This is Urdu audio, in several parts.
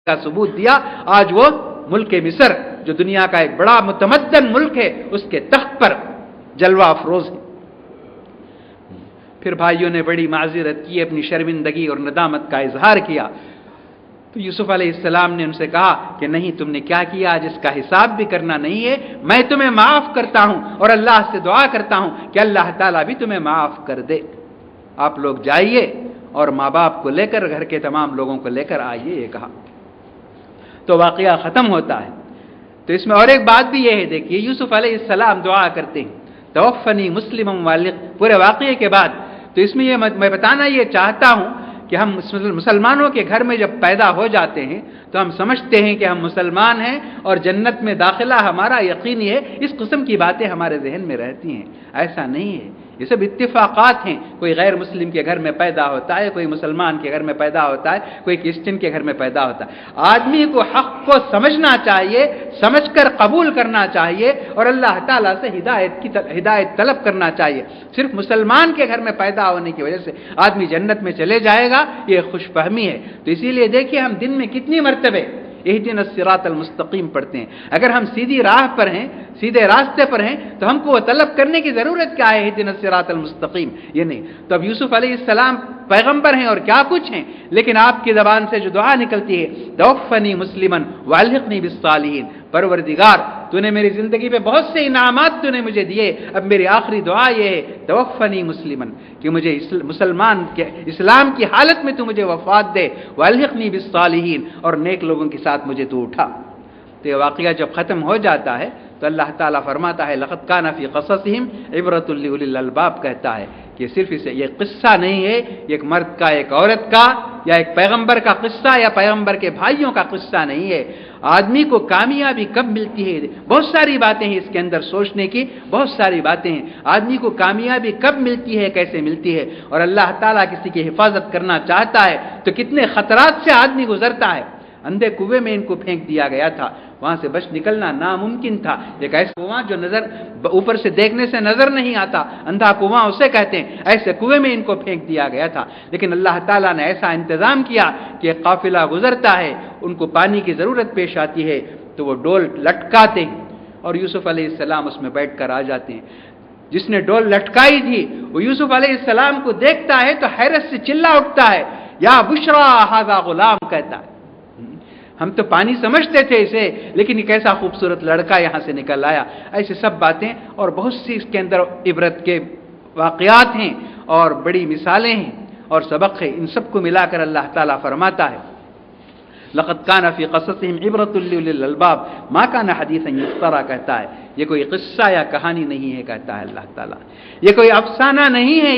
کا ثبوت دیا، آج وہ ملک مصر جو دنیا کا ایک بڑا متمدن ملک ہے اس کے تخت پر جلوہ افروز ہے۔ پھر بھائیوں نے بڑی معذرت کی، اپنی شرمندگی اور ندامت کا اظہار کیا، تو یوسف علیہ السلام نے ان سے کہا کہ نہیں، تم نے کیا کیا جس کا حساب بھی کرنا نہیں ہے، میں تمہیں معاف کرتا ہوں اور اللہ سے دعا کرتا ہوں کہ اللہ تعالیٰ بھی تمہیں معاف کر دے۔ آپ لوگ جائیے اور ماں باپ کو لے کر، گھر کے تمام لوگوں کو لے کر آئیے، یہ کہا تو واقعہ ختم ہوتا ہے۔ تو اس میں اور ایک بات بھی یہ ہے، دیکھیے یوسف علیہ السلام دعا کرتے ہیں توفنی مسلما والغ، پورے واقعے کے بعد۔ تو اس میں یہ میں بتانا یہ چاہتا ہوں کہ ہم مسلمانوں کے گھر میں جب پیدا ہو جاتے ہیں تو ہم سمجھتے ہیں کہ ہم مسلمان ہیں اور جنت میں داخلہ ہمارا یقینی ہے، اس قسم کی باتیں ہمارے ذہن میں رہتی ہیں۔ ایسا نہیں ہے، یہ سب اتفاقات ہیں۔ کوئی غیر مسلم کے گھر میں پیدا ہوتا ہے، کوئی مسلمان کے گھر میں پیدا ہوتا ہے، کوئی کرسچن کے گھر میں پیدا ہوتا ہے۔ آدمی کو حق کو سمجھنا چاہیے، سمجھ کر قبول کرنا چاہیے اور اللہ تعالیٰ سے ہدایت طلب کرنا چاہیے۔ صرف مسلمان کے گھر میں پیدا ہونے کی وجہ سے آدمی جنت میں چلے جائے گا، یہ خوش فہمی ہے۔ تو اسی لیے دیکھیے ہم دن میں کتنی مرتبہ اہدنا الصراط المستقیم پڑھتے ہیں۔ اگر ہم سیدھی راہ پر ہیں، سیدھے راستے پر ہیں، تو ہم کو وہ طلب کرنے کی ضرورت کیا ہے، اہدنا الصراط المستقیم، یہ نہیں۔ تو اب یوسف علیہ السلام پیغمبر ہیں اور کیا کچھ ہیں، لیکن آپ کی زبان سے جو دعا نکلتی ہے توفنی مسلما والحقنی بالصالحین، پروردگار تو نے میری زندگی میں بہت سے انعامات تو نے مجھے دیے، اب میری آخری دعا یہ ہے توفنی مسلما، کہ مجھے مسلمان کے اسلام کی حالت میں تو مجھے وفات دے، والحقنی بالصالحین، اور نیک لوگوں کے ساتھ مجھے تو اٹھا۔ تو یہ واقعہ جب ختم ہو جاتا ہے تو اللہ تعالیٰ فرماتا ہے لقد کان فی قصصہم عبرۃ لأولی الالباب، کہتا ہے کہ صرف اسے یہ قصہ نہیں ہے، ایک مرد کا، ایک عورت کا، یا ایک پیغمبر کا قصہ یا پیغمبر کے بھائیوں کا قصہ نہیں ہے۔ آدمی کو کامیابی کب ملتی ہے، بہت ساری باتیں ہیں اس کے اندر سوچنے کی، بہت ساری باتیں ہیں۔ آدمی کو کامیابی کب ملتی ہے، کیسے ملتی ہے، اور اللہ تعالیٰ کسی کی حفاظت کرنا چاہتا ہے تو کتنے خطرات سے آدمی گزرتا ہے۔ اندھے کنویں میں ان کو پھینک دیا گیا تھا، وہاں سے بچ نکلنا ناممکن تھا۔ ایک ایسا کنواں جو نظر اوپر سے دیکھنے سے نظر نہیں آتا، اندھا کنواں اسے کہتے ہیں، ایسے کنویں میں ان کو پھینک دیا گیا تھا، لیکن اللہ تعالیٰ نے ایسا انتظام کیا کہ ایک قافلہ گزرتا ہے، ان کو پانی کی ضرورت پیش آتی ہے تو وہ ڈول لٹکاتے ہیں اور یوسف علیہ السلام اس میں بیٹھ کر آ جاتے ہیں۔ جس نے ڈول لٹکائی تھی وہ یوسف علیہ السلام کو دیکھتا ہے تو حیرت سے چلا اٹھتا ہے، یا بشرا ھذا غلام، کہتا ہے ہم تو پانی سمجھتے تھے اسے، لیکن یہ کیسا خوبصورت لڑکا یہاں سے نکل آیا۔ ایسے سب باتیں اور بہت سی اس کے اندر عبرت کے واقعات ہیں اور بڑی مثالیں ہیں اور سبق ہے، ان سب کو ملا کر اللہ تعالیٰ فرماتا ہے لقد کان فی قصصہم عبرۃ لأولی الالباب ما کان حدیثا یفترا، کہتا ہے یہ کوئی قصہ یا کہانی نہیں ہے، کہتا ہے اللہ تعالیٰ، یہ کوئی افسانہ نہیں ہے،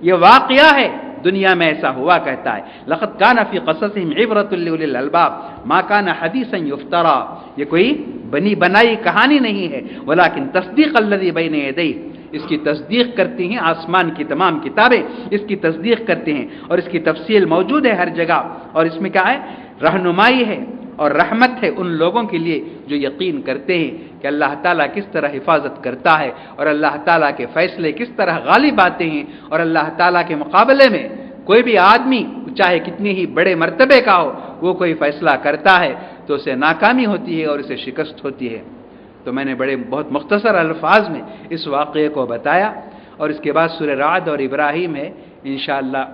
یہ واقعہ ہے، دنیا میں ایسا ہوا، کہتا ہے لقد کان فی قصصہم عبرۃ لأولی الالباب ما کان حدیثا یفترا، یہ کوئی بنی بنائی کہانی نہیں ہے، ولکن تصدیق الذی بین یدیہ، اس کی تصدیق کرتی ہیں آسمان کی تمام کتابیں، اس کی تصدیق کرتے ہیں اور اس کی تفصیل موجود ہے ہر جگہ، اور اس میں کیا ہے، رہنمائی ہے اور رحمت ہے ان لوگوں کے لیے جو یقین کرتے ہیں کہ اللہ تعالیٰ کس طرح حفاظت کرتا ہے اور اللہ تعالیٰ کے فیصلے کس طرح غالب آتے ہیں، اور اللہ تعالیٰ کے مقابلے میں کوئی بھی آدمی چاہے کتنی ہی بڑے مرتبے کا ہو، وہ کوئی فیصلہ کرتا ہے تو اسے ناکامی ہوتی ہے اور اسے شکست ہوتی ہے۔ تو میں نے بہت مختصر الفاظ میں اس واقعے کو بتایا، اور اس کے بعد سورہ رعد اور ابراہیم ہے، انشاءاللہ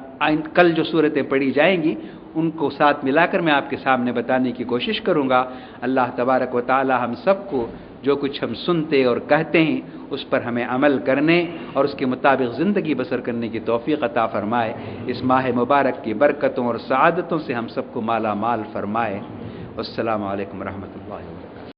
کل جو صورتیں پڑھی جائیں گی ان کو ساتھ ملا کر میں آپ کے سامنے بتانے کی کوشش کروں گا۔ اللہ تبارک و تعالی ہم سب کو جو کچھ ہم سنتے اور کہتے ہیں اس پر ہمیں عمل کرنے اور اس کے مطابق زندگی بسر کرنے کی توفیق عطا فرمائے، اس ماہ مبارک کی برکتوں اور سعادتوں سے ہم سب کو مالا مال فرمائے۔ السلام علیکم ورحمۃ اللہ وبرکاتہ۔